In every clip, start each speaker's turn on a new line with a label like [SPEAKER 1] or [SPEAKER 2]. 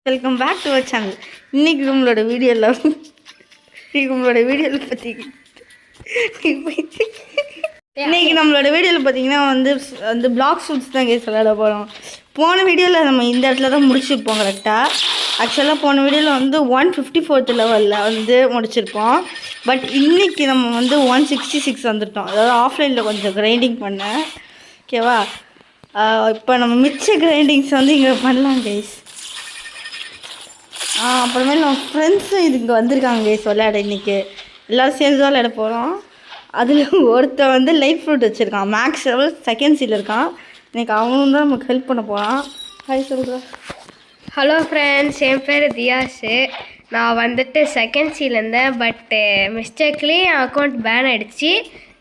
[SPEAKER 1] Welcome back to our channel. இன்றைக்கி நம்மளோட வீடியோவில் பார்த்தீங்கன்னா வந்து பிளாக் ஷூட்ஸ் தான் கேஸ் விளையாட போகிறோம். போன வீடியோவில் நம்ம இந்த இடத்துல தான் முடிச்சிருப்போம் கரெக்டாக. ஆக்சுவலாக போன வீடியோவில் வந்து 154th லெவலில் வந்து முடிச்சிருப்போம். பட் இன்றைக்கி நம்ம வந்து 166 வந்துட்டோம். அதாவது ஆஃப்லைனில் கொஞ்சம் கிரைண்டிங் பண்ணேன். ஓகேவா? இப்போ நம்ம மிச்ச கிரைண்டிங்ஸ் வந்து இங்கே பண்ணலாம் கைஸ். அப்புறமேல நம்ம ஃப்ரெண்ட்ஸும் இதுக்கு வந்திருக்காங்க கைஸ் விளையாட. இன்றைக்கி எல்லோரும் சேர்ந்து தான் விளையாட போகிறோம். அதில் ஒருத்தர் வந்து லைட் ஃப்ரூட் வச்சுருக்கான். மேக்ஸ் லெவல் செகண்ட் சீல் இருக்கான். இன்றைக்கி அவனும் தான் நமக்கு ஹெல்ப் பண்ண போகிறான். ஹாய் சொல்கிறேன்.
[SPEAKER 2] ஹலோ ஃப்ரெண்ட்ஸ், என் பேர் தியாஸு. நான் வந்துட்டு செகண்ட் சீல் இருந்தேன். பட்டு மிஸ்டேக்லி என் அக்கௌண்ட் பேன் ஆகிடுச்சு.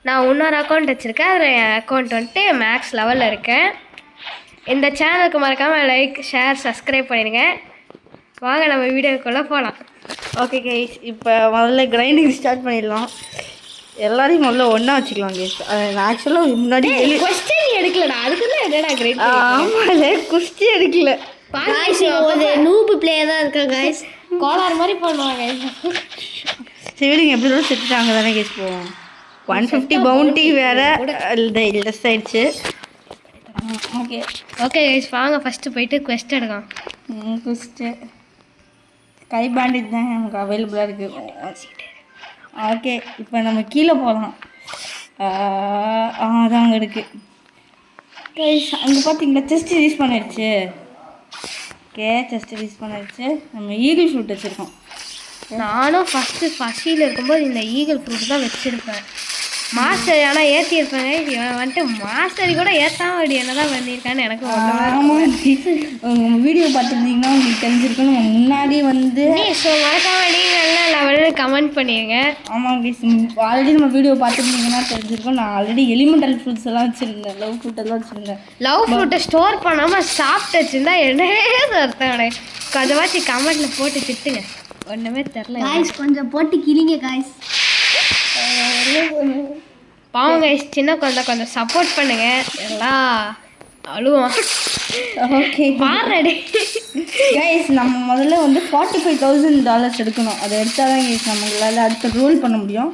[SPEAKER 2] நான் இன்னொரு அக்கௌண்ட் வச்சுருக்கேன். அதில் என் அக்கௌண்ட் வந்துட்டு மேக்ஸ் லெவலில் இருக்கேன். இந்த சேனலுக்கு மறக்காமல் லைக், ஷேர், சப்ஸ்கிரைப் பண்ணிடுங்க. வாங்க நம்ம வீடியோக்குள்ளே போகலாம்.
[SPEAKER 1] ஓகே கைஸ், இப்போ முதல்ல கிரைண்டிங் ஸ்டார்ட் பண்ணிடலாம். எல்லாரையும் முதல்ல ஒன்றா வச்சுக்கலாம் கைஸ். நான் ஆக்சுவலாக முன்னாடி
[SPEAKER 2] கொஸ்டின் எடுக்கலடா, அதுக்கு தான் என்னடா கிரைண்ட்.
[SPEAKER 1] ஆமாம், கொஸ்டின் எடுக்கல.
[SPEAKER 2] ஒரு நூபு பிளேயர் தான் இருக்கா கைஸ். கோளாறு மாதிரி பண்ணுவாங்க.
[SPEAKER 1] சரி, எப்படி கூட செத்துட்டாங்க தானே கைஸ். போவோம். 150 பவுண்டி வேறு லெஸ் ஆயிடுச்சு.
[SPEAKER 2] ஓகே கைஸ், வாங்க ஃபஸ்ட்டு போயிட்டு குவெஸ்ட் எடுக்கலாம்.
[SPEAKER 1] குவெஸ்ட்டு கை பேண்டேஜ் தான் நமக்கு அவைலபிளாக இருக்குது. ஓகே, இப்போ நம்ம கீழே போகலாம். அதான் அங்கே இருக்குது கைஸ். அங்கே பார்த்தீங்களா, செஸ்ட் ரிலீஸ் பண்ணிடுச்சு. ஓகே, செஸ்ட் ரிலீஸ் பண்ணிடுச்சு. நம்ம ஈகிள் ஃப்ரூட் வச்சுருக்கோம்.
[SPEAKER 2] நானும் ஃபஸ்ட்டு ஃபஸ்ட்டில் இருக்கும்போது இந்த ஈகிள் ஃப்ரூட் தான் வச்சுருப்பேன். மாஸ்டர் ஆனால் ஏற்றிருப்பேங்க. இவன் வந்துட்டு மாஸ்டரி கூட ஏற்றாம அப்படி என்ன தான் பண்ணியிருக்கான்னு எனக்கு.
[SPEAKER 1] உங்கள் வீடியோ பார்த்துருந்தீங்கன்னா உங்களுக்கு தெரிஞ்சிருக்குன்னு முன்னாடி வந்து
[SPEAKER 2] மறக்காம நீங்கள் லெவலில் கமெண்ட் பண்ணிடுங்க.
[SPEAKER 1] ஆமாம் கைஸ், ஆல்ரெடி நம்ம வீடியோ பார்த்துருந்தீங்கன்னா தெரிஞ்சிருக்கோம். நான் ஆல்ரெடி எலிமெண்டல் ஃப்ரூட்ஸ் எல்லாம் வச்சுருந்தேன். லவ் ஃப்ரூட் எல்லாம் வச்சுருந்தேன்.
[SPEAKER 2] லவ் ஃப்ரூட்டை ஸ்டோர் பண்ணாமல் சாப்பிட்டு வச்சுருந்தா என்னே அர்த்தம். கொஞ்சமாச்சு கமெண்ட்டில் போட்டு திட்டுங்க. ஒன்றுமே தெரில காய்ஸ். கொஞ்சம் போட்டு கிளிங்க காய்ஸ். பாவம் கைஸ், சின்ன குழந்தை, கொஞ்சம் சப்போர்ட் பண்ணுங்க. எல்லாம் அழுவோம்.
[SPEAKER 1] ஓகே
[SPEAKER 2] பாருடி
[SPEAKER 1] கைஸ், நம்ம முதல்ல வந்து $45,000 எடுக்கணும். அதை எடுத்தால் தான் கைஸ் நம்மளால் அடுத்த ரோல் பண்ண முடியும்.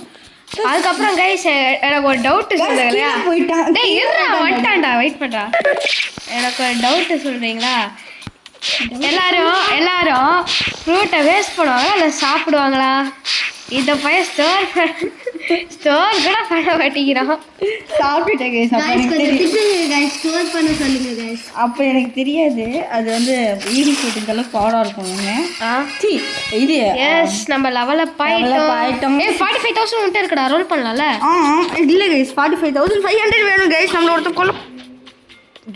[SPEAKER 2] அதுக்கப்புறம் கைஸ் எனக்கு ஒரு டவுட்டு சொல்லுங்க. வந்துட்டான்டா, வெயிட் பண்ணுறா. எனக்கு ஒரு டவுட்டு சொல்கிறீங்களா? எல்லாரும் ஃப்ரூட்டை வேஸ்ட் பண்ணுவாங்க இல்லை சாப்பிடுவாங்களா? இந்த பையன் ஸ்டோர் கூட பண்ண மாட்டேங்கிறான்.
[SPEAKER 1] சாப்பிட்டுட்டேன் கைஸ்.
[SPEAKER 2] ஸ்டோர் பண்ண சொல்லுங்க கைஸ்.
[SPEAKER 1] அப்போ எனக்கு தெரியாது. அது வந்து ஈடி ஃப்ரூட்டுக்கெல்லாம் பாடாக இருக்கும். இது
[SPEAKER 2] எஸ், நம்ம லெவலில் போயிட்டோம். 45,000 மட்டும் இருக்குடா, ரோல் பண்ணலாம்ல?
[SPEAKER 1] இல்லை கைஸ், 45,500 வேணும் கைஸ். நம்மள ஒருத்தர் கொள்ள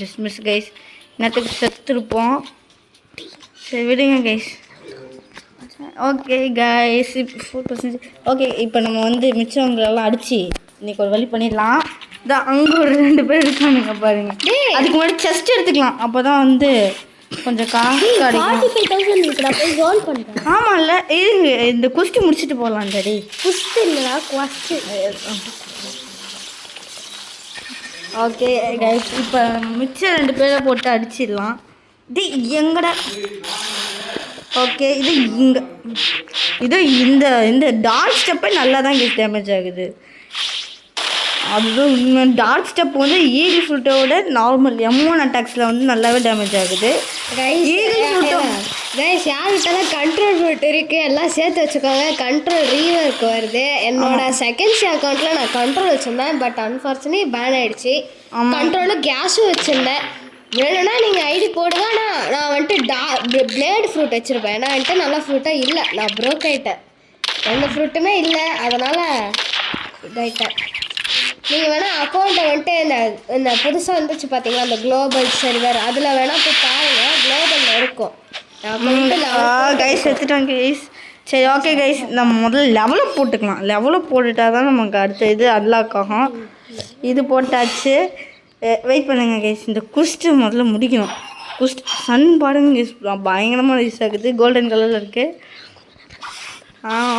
[SPEAKER 1] ஜஸ்ட் மிஸ் கைஸ். நேரத்துக்கு செத்துருப்போம். சரி விடுங்க கைஸ். Okay guys, 4%. ஓகே, இப்போ நம்ம வந்து மிச்சவங்களெல்லாம் அடித்து இன்றைக்கி ஒரு வழி பண்ணிடலாம். இதான் அங்கே ஒரு 2 பேர் இருக்கானுங்க பாருங்க. அதுக்கு முன்னாடி செஸ்ட் எடுத்துக்கலாம். அப்போ தான் வந்து கொஞ்சம் காசு கிடைக்கும். ஆமாம், இல்லை இது இந்த குஸ்டி முடிச்சுட்டு போகலாம். டடி
[SPEAKER 2] குஸ்தி இல்லைடா, குவஸ்டி.
[SPEAKER 1] ஓகே கைஸ், இப்போ மிச்சம் 2 பேரை போட்டு அடிச்சிடலாம். இது எங்கடா? ஓகே, இது இந்த டார்க் ஸ்டெப்பே நல்லா தான் கைஸ் டேமேஜ் ஆகுது. அதுதான் உண்மை. டார்க் ஸ்டெப் வந்து ஈகிள் ஃப்ரூட்டோட நார்மல் M1 அட்டாக்ஸில் வந்து நல்லாவே டேமேஜ் ஆகுது.
[SPEAKER 2] ஈகிள் ஃப்ரூட்டும் கைஸ், யார்கிட்டலாம் கண்ட்ரோல் ஃப்ரூட் இருக்குது எல்லாம் சேர்த்து வச்சுக்கோங்க. கண்ட்ரோல் ரீவர்க்கு வருது. என்னோட செகண்ட் அக்கௌண்ட்டில் நான் கண்ட்ரோல் வச்சுருந்தேன். பட் அன்ஃபார்ச்சுனேட்லி பேன் ஆகிடுச்சு. கண்ட்ரோலு கேஸும் வச்சுருந்தேன். வேணும்னா நீங்கள் ஐடி போடுங்க. நான் வந்துட்டு பிளேடு ஃப்ரூட் வச்சுருப்பேன். ஏன்னா வந்துட்டு நல்ல ஃப்ரூட்டாக இல்லை. நான் ப்ரோக் ஆகிட்டேன். எந்த ஃப்ரூட்டுமே இல்லை, அதனால் இதாகிட்டேன். நீங்கள் வேணால் அக்கௌண்ட்டை வந்துட்டு இந்த புதுசாக வந்துச்சு பார்த்தீங்களா, அந்த குளோபல் சர்வர், அதில் வேணால் போய் பாருங்கள். குளோபலில் இருக்கும்.
[SPEAKER 1] கைஸ் எடுத்துட்டோம் கைஸ். சரி ஓகே கைஸ், நம்ம முதல்ல லெவலப் போட்டுக்கலாம். லெவலப் போட்டுட்டா தான் நமக்கு அடுத்த இது அன்லாக் ஆகும். இது போட்டாச்சு. வெயிட் பண்ணுங்க கைஸ். இந்த குஸ்ட்டு முதல்ல முடிக்கணும். குஸ்ட் சன் பாருங்க கைஸ், பயங்கரமாக யூஸ் ஆகுது. கோல்டன் கலரில் இருக்குது.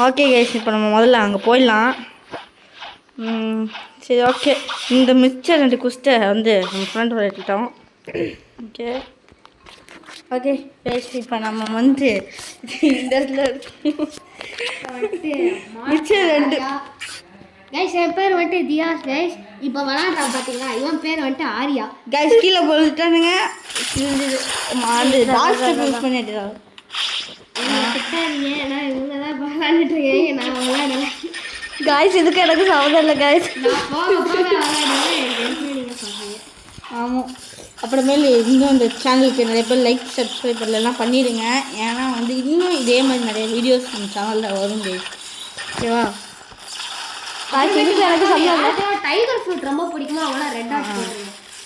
[SPEAKER 1] ஓகே கைஸ், இப்போ நம்ம முதல்ல அங்கே போயிடலாம். சரி ஓகே, இந்த மிச்சர் 2 குஸ்ட்டை வந்து நம்ம ஃப்ரெண்ட் விளையாட்டுட்டோம். ஓகே ஓகே கைஸ் இப்போ நம்ம வந்து இந்த இடத்துல மிச்சம் 2
[SPEAKER 2] கைஸ் என் பேர் வந்துட்டு தியாஸ் கைஸ் இப்போ விளாட்றான் பார்த்தீங்களா இவன் பேர் வந்துட்டு ஆரியா
[SPEAKER 1] கைஸ் கீழே போட்டுட்டானுங்க அந்த லாஸ்ட் யூஸ் பண்ணிட்டு
[SPEAKER 2] ஏன்னா இவங்க தான் விளாண்டுட்டு இருக்கேன் நான் விளாடுறேன்
[SPEAKER 1] கைஸ் இதுக்கு எனக்கு சம்மந்தம் இல்லை கைஸ்
[SPEAKER 2] நான் போக போக விளாடுவேன் நீங்கள் சொல்கிறீங்க
[SPEAKER 1] ஆமாம் அப்புறமேலு இன்னும் இந்த சேனலுக்கு நிறைய பேர் லைக் சப்ஸ்கிரைப் எல்லாம் பண்ணிடுங்க ஏன்னா வந்து இன்னும் இதே மாதிரி நிறைய வீடியோஸ் நம்ம சேனலில் வரும் கைஸ் ஓகேவா எனக்கு சம்பளம்
[SPEAKER 2] டைகர் ஃப்ரூட் ரொம்ப பிடிக்குமா அவ்வளோ ரெட்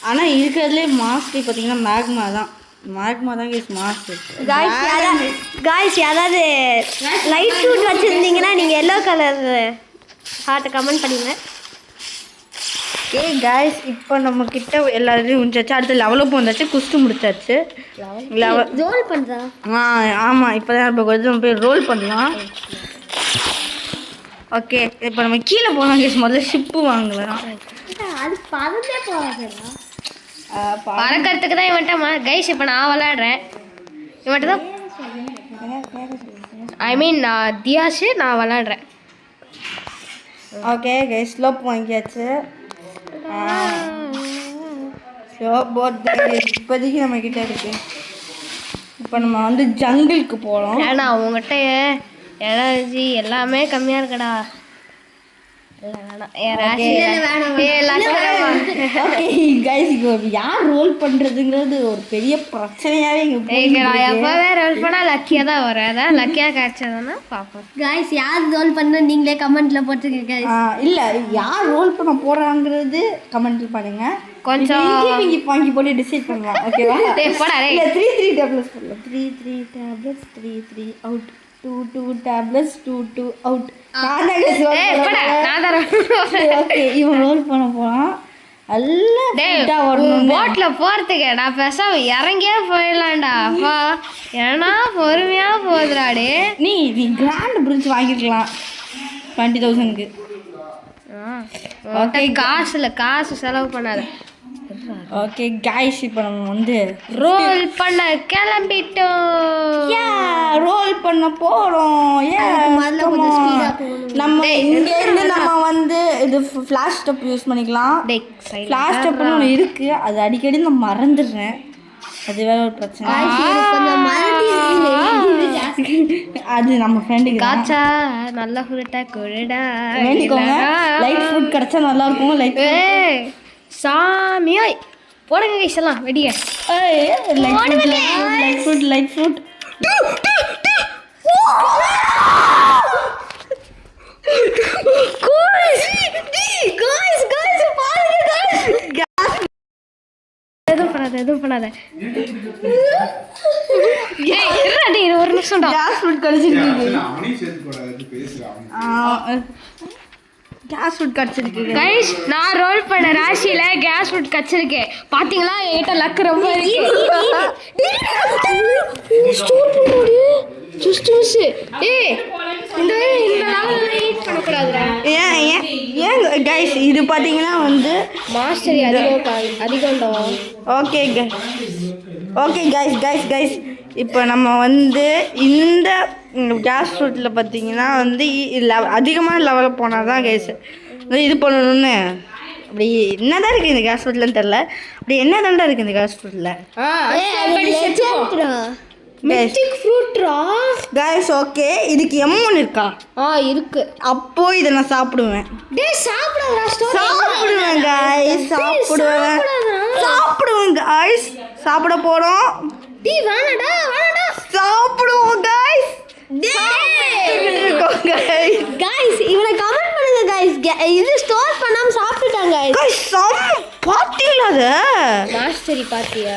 [SPEAKER 1] ஆனால் இருக்கிறதுலே மாஸ்க்கு பார்த்தீங்கன்னா மேக்மா தான் கேஸ் மாஸ்க்
[SPEAKER 3] காய்ஸ் யாராவது லைட் ஷூட் வச்சுருந்தீங்கன்னா நீங்கள் எல்லோ கலர் ஹார்ட்டை கமெண்ட் பண்ணுங்க
[SPEAKER 1] ஓகே காய்ஸ் இப்போ நம்ம கிட்ட எல்லாரையும் முடிச்சாச்சு அடுத்து லெவலப் வந்தாச்சு குஸ்து முடிச்சாச்சு
[SPEAKER 3] ரோல் பண்ணுறா
[SPEAKER 1] ஆமாம் இப்போ தான் நம்ம கொஞ்சம் போய் ரோல் பண்ணலாம் ஓகே இப்போ நம்ம கீழே போகலாம் கேஸ் முதல்ல ஷிப்பு வாங்கலாம்
[SPEAKER 3] அது பறந்தே போகாதுடா
[SPEAKER 2] பறக்கிறதுக்கு தான் இவன்ட்ட கைஸ் இப்போ நான் விளாடுறேன் இவன்ட்ட தான் ஐ மீன் நான் தியாஷு நான் விளாடுறேன்
[SPEAKER 1] ஓகே கைஸ் ஸ்லோப் வாங்கியாச்சு ஸ்லோப் போட் இப்போதைக்கு நம்ம கிட்ட இருக்கு இப்போ நம்ம வந்து ஜங்கிளுக்கு போகிறோம்
[SPEAKER 2] ஏன்னா அவங்ககிட்ட எனர்ஜி எல்லாமே கம்மியாக இருக்குடா
[SPEAKER 1] கைஸ் யார் ரோல் பண்ணுறதுங்கிறது ஒரு பெரிய பிரச்சனையாகவே
[SPEAKER 2] எப்போவே ரோல் பண்ணால் லக்கியாக தான் வரும் அதான் லக்கியாக கிடைச்சதுன்னா பார்ப்போம்
[SPEAKER 3] காய்ஸ் யார் ரோல் பண்ண நீங்களே கமெண்ட்ல போட்டுருங்க காய்ஸ்
[SPEAKER 1] இல்லை யார் ரோல் பண்ண போகிறாங்கிறது கமெண்ட் பண்ணுங்க
[SPEAKER 2] கொஞ்சம்
[SPEAKER 1] இங்கே வாங்கி போட்டு டிசைட் பண்ணலாம் ஓகேவா
[SPEAKER 2] போடா
[SPEAKER 1] இல்லை 3 டேப்லெட்ஸ் போடலாம் 3 tablets 3 out 2 tablets 2 out okay இவன் ரோல் பண்ண போகிறான்
[SPEAKER 2] போட்ல போறதுக்கு நான் பேசாம இறங்கியே போயிடலாம்டா அப்பா ஏன்னா பொறுமையா போகுதுடாடே
[SPEAKER 1] நீ கிராண்ட் பிரிட்ஜ் வாங்கிருக்கலாம் 20,000க்கு
[SPEAKER 2] ஓகே காசு செலவு பண்ணாத
[SPEAKER 1] ஓகே காய்ஸ் இப்போ நம்ம வந்து
[SPEAKER 2] ரோல் பண்ண கிளம்பிட்டோம்
[SPEAKER 1] ரோல் பண்ண போகிறோம் நம்ம இங்கேருந்து நம்ம வந்து இது ஃப்ளாஷ் ஸ்டெப் யூஸ் பண்ணிக்கலாம் ஃப்ளாஷ் ஸ்டெப்னு ஒன்று இருக்குது அது அடிக்கடி நான் மறந்துடுறேன் அது வேற ஒரு பிரச்சனை அது நம்ம ஃப்ரெண்டுக்கு
[SPEAKER 2] காச்சா நல்லா ஃபுட்டா குழுடா
[SPEAKER 1] வேண்டிக்கோங்க லைட் ஃபுட் கிடைச்சா நல்லா இருக்கும் லைட்
[SPEAKER 2] சாமியாய் போடுங்க கைஸ் எல்லாம் வெடிங்க
[SPEAKER 1] லைட் ஃபுட்
[SPEAKER 2] எதுவும் பண்ணாத ஒரு நிமிஷம்
[SPEAKER 1] கேஸ் ஃபுட் கிடைச்சிருக்கு கேஸ் ஃபுட் கிடச்சிருக்கு
[SPEAKER 2] கைஸ் நான் ரோல் பண்ண ராசியில் கேஸ் ஃபுட் கிடச்சிருக்கு பார்த்தீங்களா என்கிட்ட லக் ரொம்ப
[SPEAKER 1] ஏன் கைஸ் இது பார்த்தீங்கன்னா வந்து
[SPEAKER 2] மாஸ்டரி அதிகம்
[SPEAKER 1] ஓகே கைஸ் இப்போ நம்ம வந்து இந்த கேஸ் ஃப்ரூட்டில் பார்த்தீங்கன்னா வந்து அதிகமான லெவலில் போனால் தான் கேஸ் இது பண்ணணும்னு அப்படி என்னதான் இருக்குது இந்த கேஸ் ஃப்ரூட்லன்னு தெரில அப்படி என்னதான்டா இருக்குது இந்த கேஸ் ஃப்ரூட்டில் கைஸ் ஓகே இதுக்கு எம்மன் இருக்கா
[SPEAKER 2] இருக்கு
[SPEAKER 1] அப்போ இதை நான் சாப்பிடுவேன் கைஸ் சாப்பிட போகிறோம் சாப்பிடுவோம் கைஸ்
[SPEAKER 3] गाइस இவனை கமெண்ட் பண்ணுங்க गाइस இது ஸ்டோர் பண்ணாம சாப்பிட்டாங்க
[SPEAKER 1] गाइस சம் பாத்தீங்களா அது
[SPEAKER 2] மாஸ்டரி பாத்தியா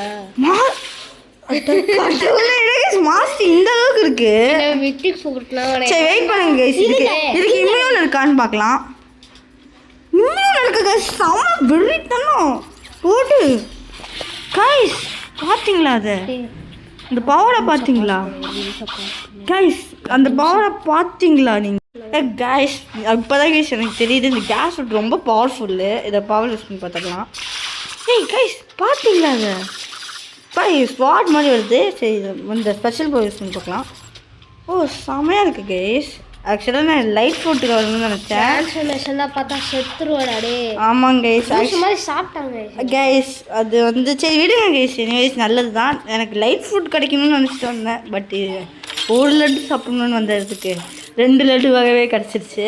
[SPEAKER 1] மாஸ்டர் இந்த அளவுக்கு இருக்கு
[SPEAKER 2] மிட்டிக் ஃபுட்லாம்
[SPEAKER 1] சரி வெயிட் பண்ணுங்க गाइस இதுக்கு இம்யூன் இருக்கான்னு பார்க்கலாம் இம்யூன் இருக்கு गाइस சம் வெறித்தனம் போடு गाइस பாத்தீங்களா அது இந்த பவரை பார்த்தீங்களா கைஸ் அந்த பவரை பார்த்தீங்களா நீங்கள் கைஸ் இப்போதான் கைஸ் எனக்கு தெரியுது இந்த கேஸ் ரொம்ப பவர்ஃபுல்லு இதை பவர் யூஸ் பண்ணி பார்த்துக்கலாம் ஏய் கைஸ் பார்த்தீங்களா அதை ஸ்பாட் மாதிரி வருது. சரி இந்த ஸ்பெஷல் பொசிஷன் பார்க்கலாம். ஓ செமையாக இருக்குது கைஸ். ஆக்சுவலாக நான் லைட் ஃபுட்டுக்கு வரணும்னு நினச்சேன்.
[SPEAKER 2] டிரான்ஸ்ஃபர்மேஷன்லாம் பார்த்தா செத்துருவாடா டே.
[SPEAKER 1] ஆமாங்க கைஸ்.
[SPEAKER 2] மாதிரி சாப்பிட்டாங்க
[SPEAKER 1] கைஸ் அது வந்து சரி விடுங்க கைஸ். எனிவேஸ் நல்லது தான். எனக்கு லைட் ஃபுட் கிடைக்கணும்னு நினச்சிட்டு வந்தேன். பட் ஒரு லட்டு சாப்பிடணும்னு வந்ததுக்கு 2 லட்டுவாகவே கிடச்சிருச்சு.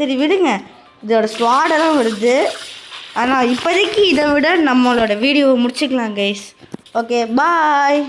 [SPEAKER 1] சரி விடுங்க. இதோட ஸ்வாடெல்லாம் வருது. ஆனால் இப்போதைக்கு இதை விட நம்மளோட வீடியோவை முடிச்சுக்கலாம் கைஸ். Okay bye.